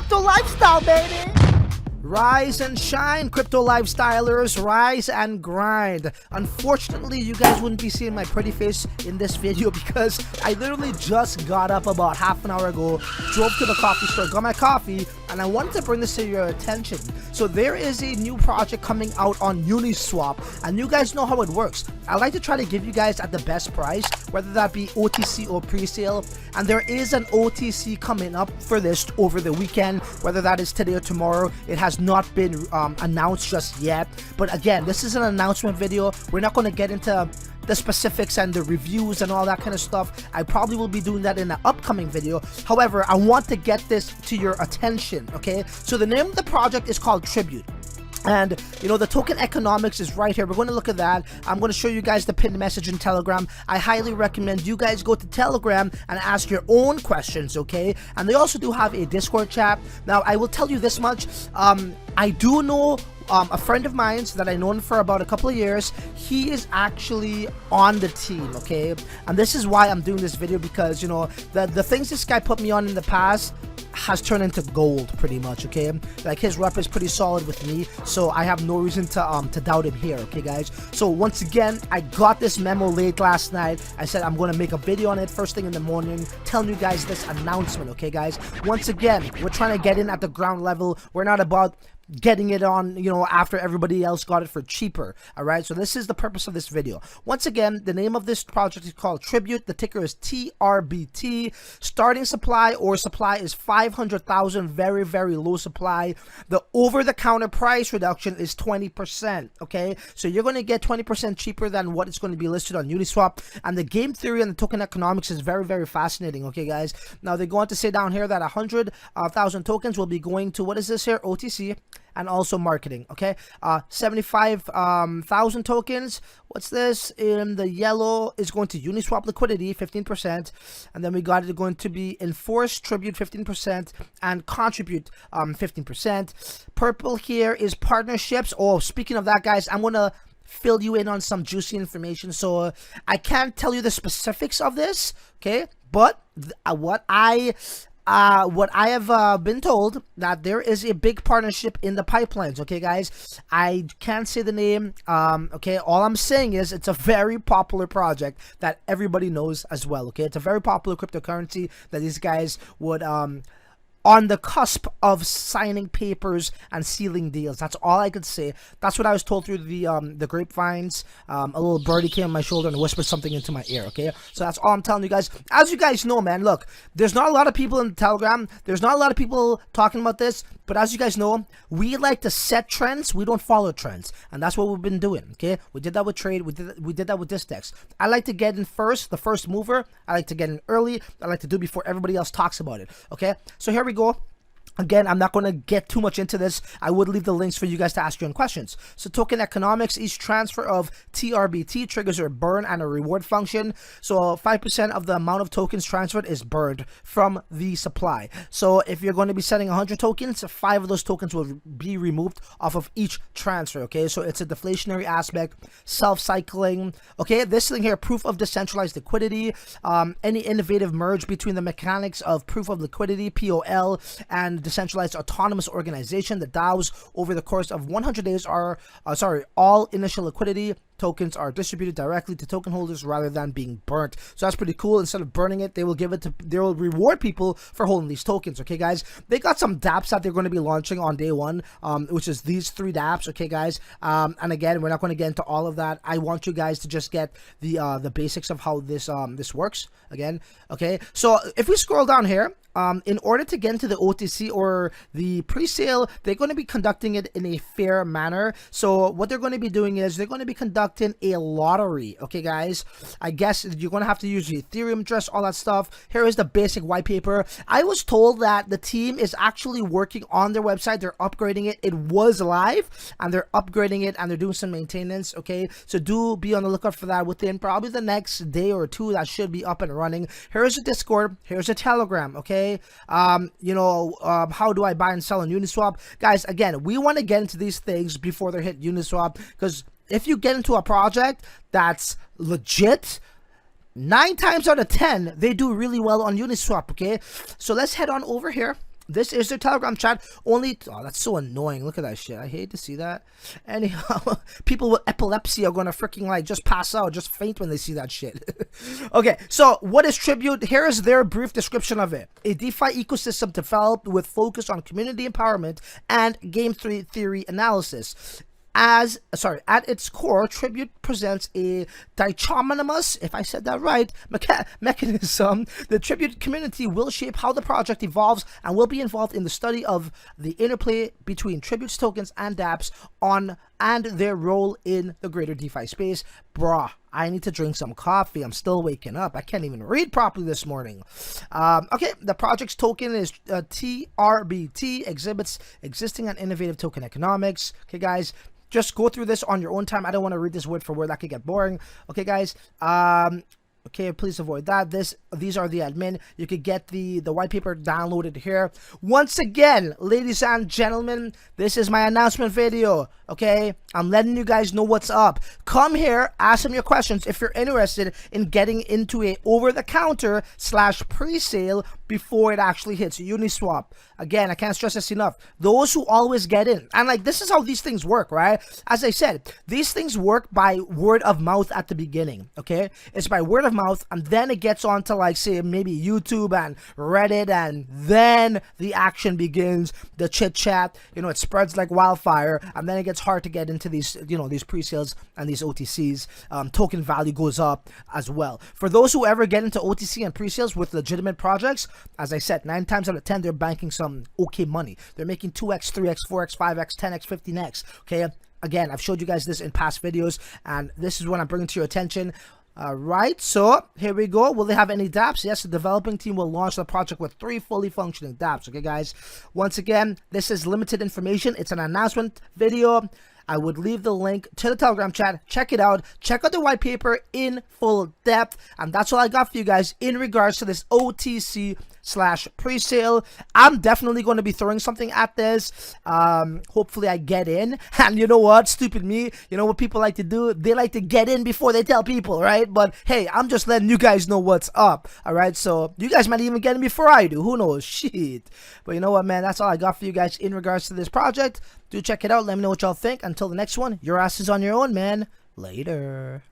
crypto lifestyle, baby. Rise and shine, crypto lifestylers, rise and grind. Unfortunately, you guys wouldn't be seeing my pretty face in this video because I literally just got up about half an hour ago, drove to the coffee store, got my coffee, and I wanted to bring this to your attention. So there is a new project coming out on UniSwap, and you guys know how it works. I like to try to give you guys at the best price, whether that be OTC or pre-sale, and there is an OTC coming up for this over the weekend, whether that is today or tomorrow. It has not been announced just yet, but again, this is an announcement video. We're not going to get into the specifics and the reviews and all that kind of stuff. I probably will be doing that in an upcoming video. However, I want to get this to your attention, okay? So the name of the project is called Tribute. And you know, the token economics is right here. We're going to look at that. I'm going to show you guys the pinned message in Telegram. I highly recommend you guys go to Telegram and ask your own questions, okay? And they also do have a Discord chat. Now, I will tell you this much. I do know a friend of mine that I known for about a couple of years. He is actually on the team, okay? And this is why I'm doing this video, because you know, the things this guy put me on in the past has turned into gold pretty much, okay? Like, his rep is pretty solid with me, so I have no reason to doubt him here, okay guys? So once again, I got this memo late last night. I said I'm going to make a video on it first thing in the morning, telling you guys this announcement, okay guys? Once again, we're trying to get in at the ground level. We're not about getting it on, you know, after everybody else got it for cheaper. All right, so this is the purpose of this video. Once again, the name of this project is called Tribute. The ticker is TRBT. Starting supply is 500,000. Very, very low supply. The over-the-counter price reduction is 20%. Okay, so you're going to get 20% cheaper than what it's going to be listed on Uniswap. And the game theory and the token economics is very, very fascinating. Okay guys, now they're going to say down here that 100,000 tokens will be going to, what is this here, OTC, and also marketing, okay? 75,000 tokens. What's this? In the yellow is going to Uniswap liquidity, 15%. And then we got it going to be enforced tribute, 15%, and contribute, 15%. Purple here is partnerships. Oh, speaking of that, guys, I'm going to fill you in on some juicy information. So I can't tell you the specifics of this, okay? But what I have been told, that there is a big partnership in the pipelines, okay guys? I can't say the name, okay? All I'm saying is it's a very popular project that everybody knows as well, okay? It's a very popular cryptocurrency that these guys would on the cusp of signing papers and sealing deals. That's all I could say. That's what I was told through the grapevines. A little birdie came on my shoulder and whispered something into my ear, okay? So that's all I'm telling you guys. As you guys know, man, look, there's not a lot of people in the Telegram. There's not a lot of people talking about this. But as you guys know, we like to set trends. We don't follow trends. And that's what we've been doing, okay? We did that with trade. We did that with this DEX. I like to get in first, the first mover. I like to get in early. I like to do before everybody else talks about it, okay? So here we go. Again, I'm not going to get too much into this. I would leave the links for you guys to ask your own questions. So token economics, each transfer of TRBT triggers a burn and a reward function. So 5% of the amount of tokens transferred is burned from the supply. So if you're going to be sending 100 tokens, 5 of those tokens will be removed off of each transfer, okay? So it's a deflationary aspect, self-cycling, okay? This thing here, proof of decentralized liquidity, any innovative merge between the mechanics of proof of liquidity, POL, and decentralized autonomous organization, the DAOs, over the course of 100 days are, all initial liquidity tokens are distributed directly to token holders rather than being burnt. So that's pretty cool. Instead of burning it, they will reward people for holding these tokens, okay guys? They got some dapps that they're going to be launching on day one, which is these 3 dapps, okay guys? And again, we're not going to get into all of that. I want you guys to just get the basics of how this this works again, okay? So if we scroll down here, in order to get into the OTC or the pre-sale, they're going to be conducting it in a fair manner. So what they're going to be doing is they're going to be conducting a lottery, okay guys? I guess you're going to have to use your Ethereum address, all that stuff. Here is the basic white paper. I was told that the team is actually working on their website. They're upgrading it. It was live and they're upgrading it and they're doing some maintenance, okay? So do be on the lookout for that. Within probably the next day or two, that should be up and running. Here's a Discord. Here's a Telegram, okay? You know, how do I buy and sell on Uniswap? Guys, again, we want to get into these things before they hit Uniswap, because if you get into a project that's legit, 9 times out of 10, they do really well on Uniswap, okay? So let's head on over here. This is their Telegram chat. Only, oh, that's so annoying. Look at that shit. I hate to see that. Anyhow, people with epilepsy are gonna freaking like just pass out, just faint when they see that shit. Okay, so what is Tribute? Here is their brief description of it. A DeFi ecosystem developed with focus on community empowerment and game theory analysis. At its core, Tribute presents a dichotomous, if I said that right, mechanism. The Tribute community will shape how the project evolves and will be involved in the study of the interplay between Tribute's tokens and dapps and their role in the greater DeFi space. Bruh, I need to drink some coffee. I'm still waking up. I can't even read properly this morning. Okay, the project's token is TRBT, exhibits existing and innovative token economics. Okay, guys, just go through this on your own time. I don't want to read this word for word. That could get boring. Okay, guys. Okay, please avoid that. These are the admin. You could get the white paper downloaded here. Once again, ladies and gentlemen, this is my announcement video. Okay, I'm letting you guys know what's up. Come here, ask them your questions if you're interested in getting into a over-the-counter / pre-sale before it actually hits UniSwap. Again, I can't stress this enough. Those who always get in, and like this is how these things work, right? As I said, these things work by word of mouth at the beginning. Okay, it's by word of mouth, and then it gets on to like say maybe YouTube and Reddit, and then the action begins, the chit chat. You know, it spreads like wildfire, and then it gets hard to get into these, you know, these pre-sales and these OTCs. Token value goes up as well. For those who ever get into OTC and pre-sales with legitimate projects, as I said, 9 times out of 10 they're banking some okay money. They're making 2x, 3x, 4x, 5x, 10x, 15x. Okay, again, I've showed you guys this in past videos, and this is what I'm bringing to your attention. Right, so here we go. Will they have any dapps? Yes, the developing team will launch the project with 3 fully functioning dapps. Okay, guys, once again, this is limited information. It's an announcement video. I would leave the link to the Telegram chat. Check it out. Check out the white paper in full depth. And that's all I got for you guys in regards to this OTC / pre-sale. I'm definitely going to be throwing something at this. Hopefully I get in. And you know what? Stupid me. You know what people like to do? They like to get in before they tell people, right? But hey, I'm just letting you guys know what's up. All right. So you guys might even get in before I do. Who knows? Shit. But you know what, man? That's all I got for you guys in regards to this project. Do check it out. Let me know what y'all think. Until the next one, your ass is on your own, man. Later.